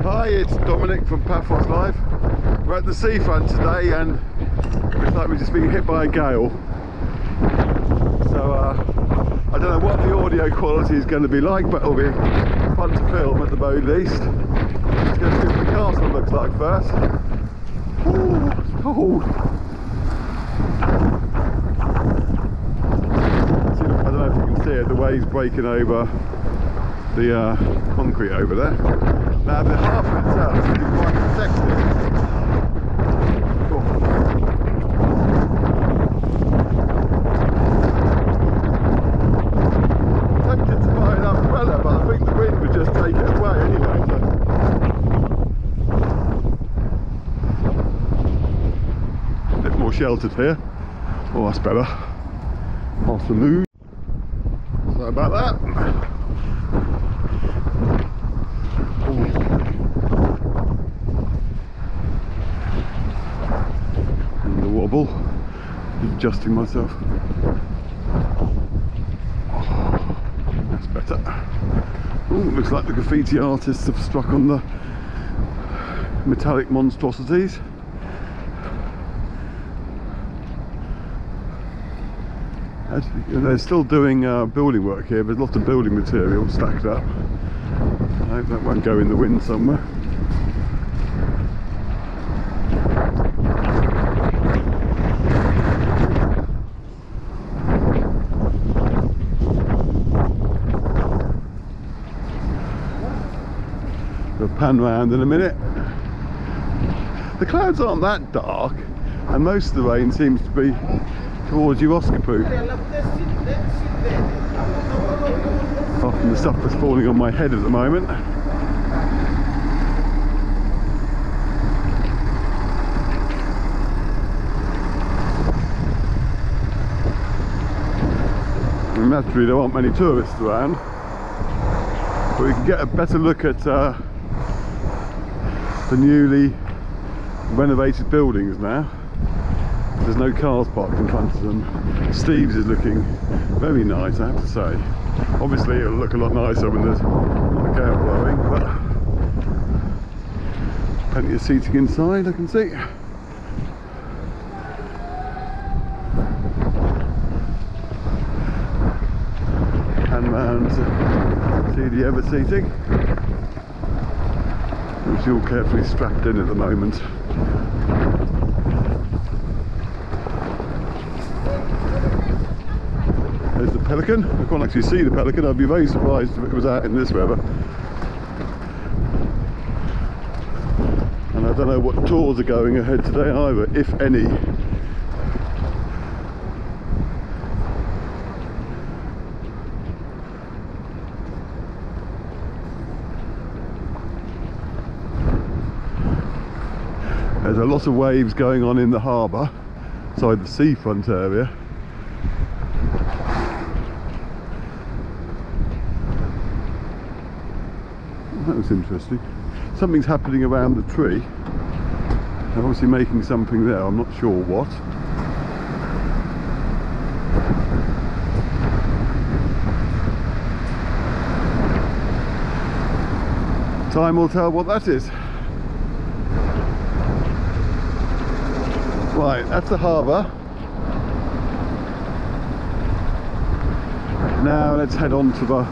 Hi, it's Dominic from Paphos Live. We're at the seafront today and looks like we've just been hit by a gale. So I don't know what the audio quality is going to be like, but it'll be fun to film at the very least. Let's go see what the castle looks like first. Ooh, it's cold. I don't know if you can see it, the waves breaking over the concrete over there. Now the harbour itself is quite protected. Tempted to buy an umbrella, but I think the wind would just take it away anyway. So. A bit more sheltered here. Oh, that's better. Off the moon. Sorry about that. Wobble, adjusting myself. Oh, that's better. Oh, looks like the graffiti artists have struck on the metallic monstrosities. Actually, they're still doing building work here. There's lots of building material stacked up. I hope that won't go in the wind somewhere. We'll pan round in a minute. The clouds aren't that dark, and most of the rain seems to be towards Euroscopou. Apart from the stuff that's falling on my head at the moment. And naturally there aren't many tourists around, but we can get a better look at the newly renovated buildings now. There's no cars parked in front of them. Steve's is looking very nice, I have to say. Obviously it'll look a lot nicer when there's not a gale blowing, but plenty of seating inside I can see. And round to see the other seating, which is all carefully strapped in at the moment. There's the pelican. I can't actually see the pelican. I'd be very surprised if it was out in this weather. And I don't know what tours are going ahead today either, if any. There's a lot of waves going on in the harbour, inside the seafront area. That was interesting. Something's happening around the tree. They're obviously making something there, I'm not sure what. Time will tell what that is. Right, that's the harbour. Now let's head on to the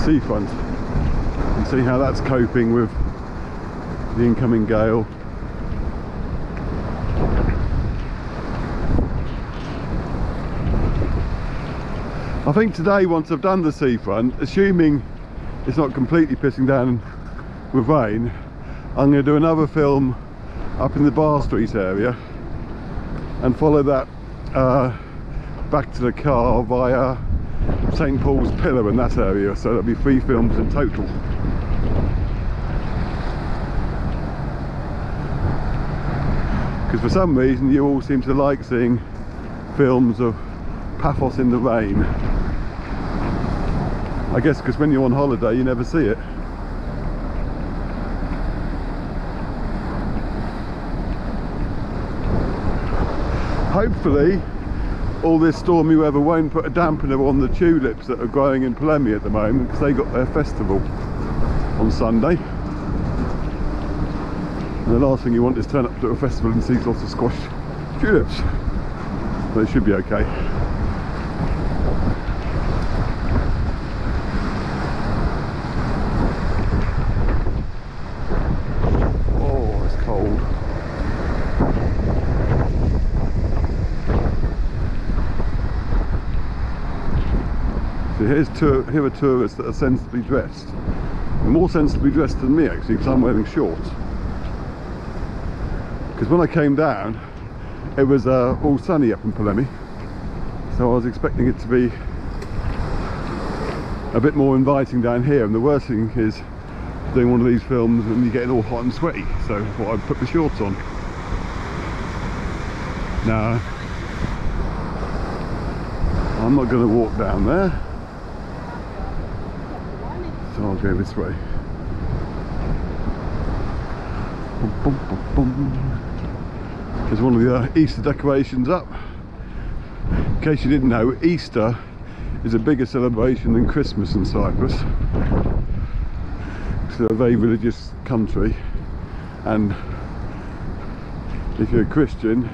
seafront and see how that's coping with the incoming gale. I think today, once I've done the seafront, assuming it's not completely pissing down with rain, I'm going to do another film up in the Bar Street area and follow that back to the car via St Paul's Pillar in that area, so there'll be 3 films in total. Because for some reason you all seem to like seeing films of Paphos in the rain. I guess because when you're on holiday you never see it. Hopefully all this stormy weather won't put a dampener on the tulips that are growing in Polemi at the moment, because they got their festival on Sunday. And the last thing you want is turn up to a festival and see lots of squashed tulips. But it should be okay. Oh, it's cold. So here are tourists that are sensibly dressed. More sensibly dressed than me actually, because I'm wearing shorts. Because when I came down, it was all sunny up in Polemi, so I was expecting it to be a bit more inviting down here. And the worst thing is doing one of these films and you're getting all hot and sweaty, so I thought I'd put the shorts on. Now, I'm not going to walk down there, so I'll go this way. Boom, boom, boom, boom. There's one of the Easter decorations up. In case you didn't know, Easter is a bigger celebration than Christmas in Cyprus. It's a very religious country, and if you're a Christian,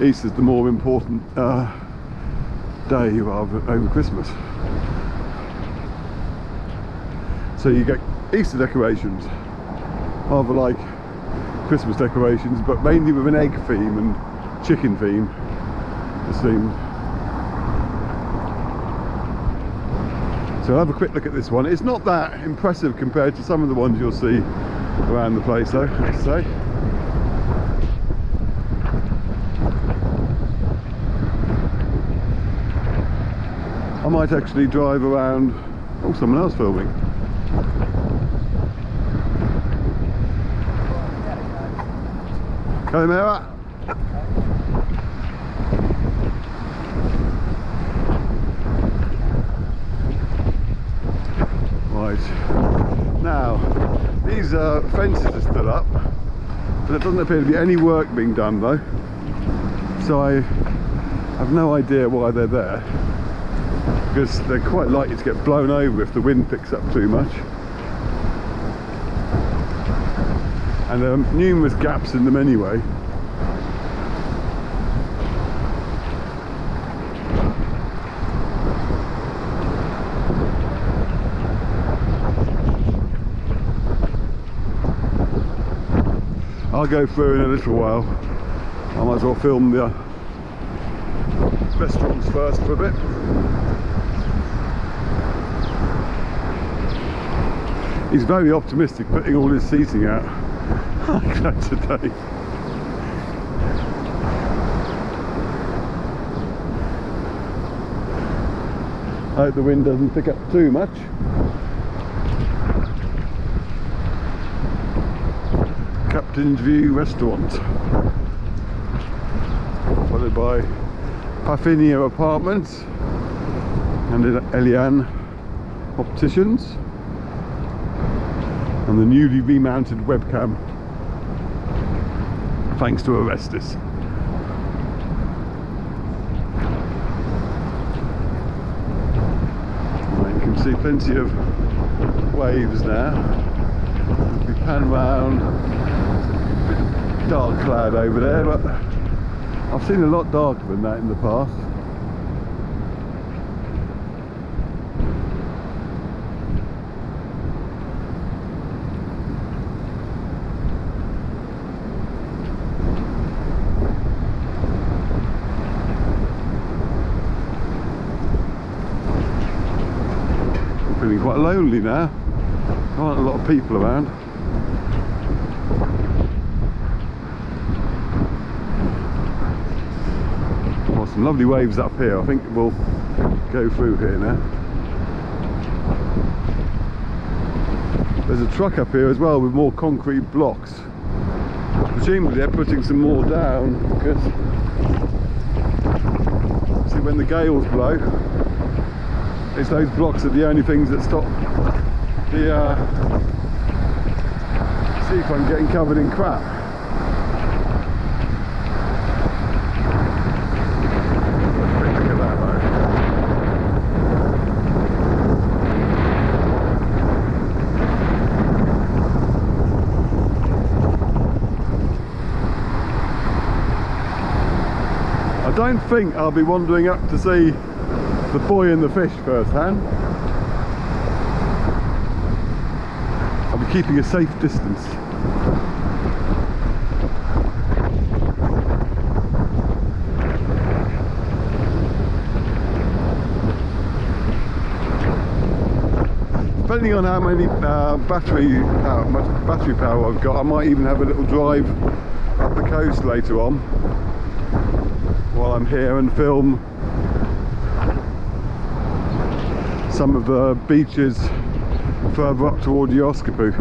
Easter's the more important day over Christmas. So you get Easter decorations, rather like Christmas decorations, but mainly with an egg theme and chicken theme, it seems. So I'll have a quick look at this one. It's not that impressive compared to some of the ones you'll see around the place though, I have to say. I might actually drive around. Oh, someone else filming. Kalimera. Right, now these fences are still up, but there doesn't appear to be any work being done though, so I have no idea why they're there, because they're quite likely to get blown over if the wind picks up too much. And there are numerous gaps in them anyway. I'll go through in a little while. I might as well film the restaurants first for a bit. He's very optimistic putting all his seating out today. I hope the wind doesn't pick up too much. Captain's View Restaurant, followed by Paphos Apartments and Eliane Opticians, and the newly remounted webcam, thanks to Orestes. Right, you can see plenty of waves now. If we pan round, dark cloud over there, but I've seen a lot darker than that in the past. I'm feeling quite lonely now. There aren't a lot of people around. Some lovely waves up here. I think we'll go through here now. There's a truck up here as well with more concrete blocks. Presumably they're putting some more down because, see, when the gales blow, it's those blocks are the only things that stop the seafront getting covered in crap. I don't think I'll be wandering up to see the boy and the fish firsthand. I'll be keeping a safe distance. Depending on how many much battery power I've got, I might even have a little drive up the coast later on while I'm here and film some of the beaches further up toward Yoskipou.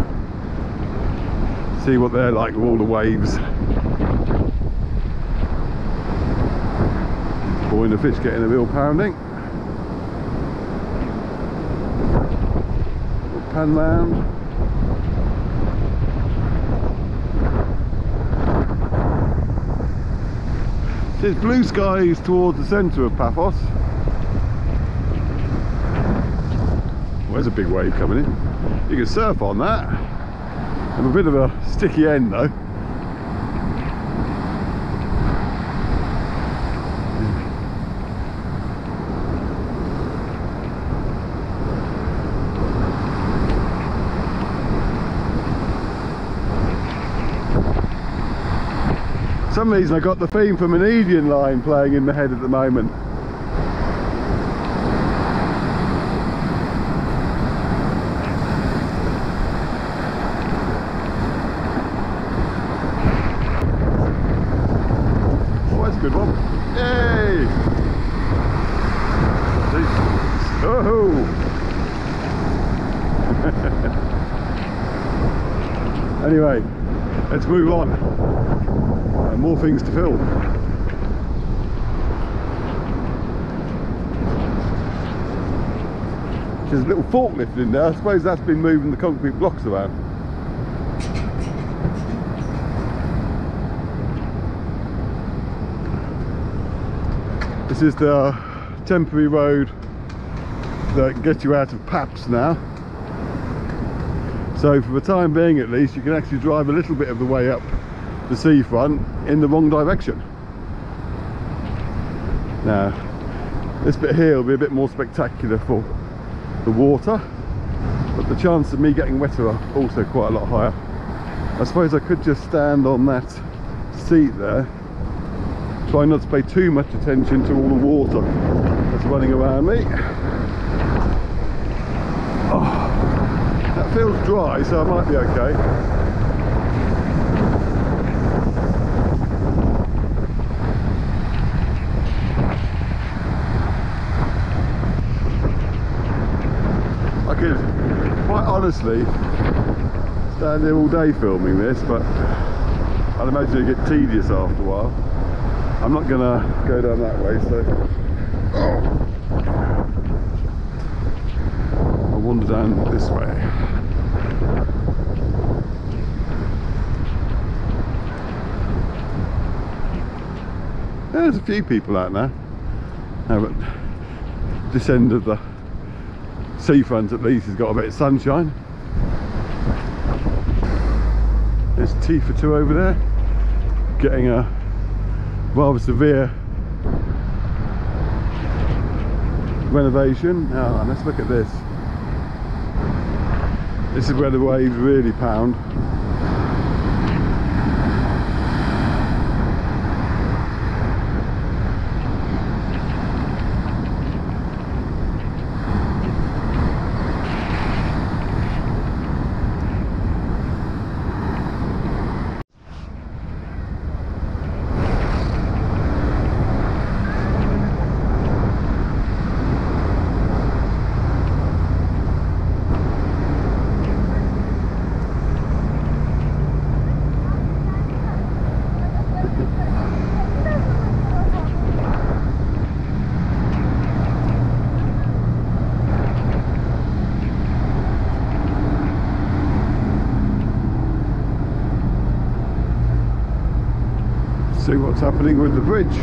See what they're like with all the waves. Boy and the fish getting a real pounding. Pan round. There's blue skies towards the centre of Paphos. Well, there's a big wave coming in. You can surf on that. Have a bit of a sticky end though. For some reason I got the theme from an Indian line playing in my head at the moment. Oh, that's a good one. Yay! Oh! Anyway, let's move on. More things to film. There's a little forklift in there. I suppose that's been moving the concrete blocks around. This is the temporary road that gets you out of Paphos now. So for the time being at least, you can actually drive a little bit of the way up the seafront in the wrong direction. Now this bit here will be a bit more spectacular for the water, but the chance of me getting wetter are also quite a lot higher. I suppose I could just stand on that seat there, try not to pay too much attention to all the water that's running around me. Oh, that feels dry, so I might be okay. Quite honestly stand here all day filming this, but I'd imagine it'll get tedious after a while. I'm not gonna go down that way, so I'll wander down this way. There's a few people out now. But this end of the seafront at least has got a bit of sunshine. There's tea for two over there, getting a rather severe renovation. Now let's look at this. This is where the waves really pound. See what's happening with the bridge.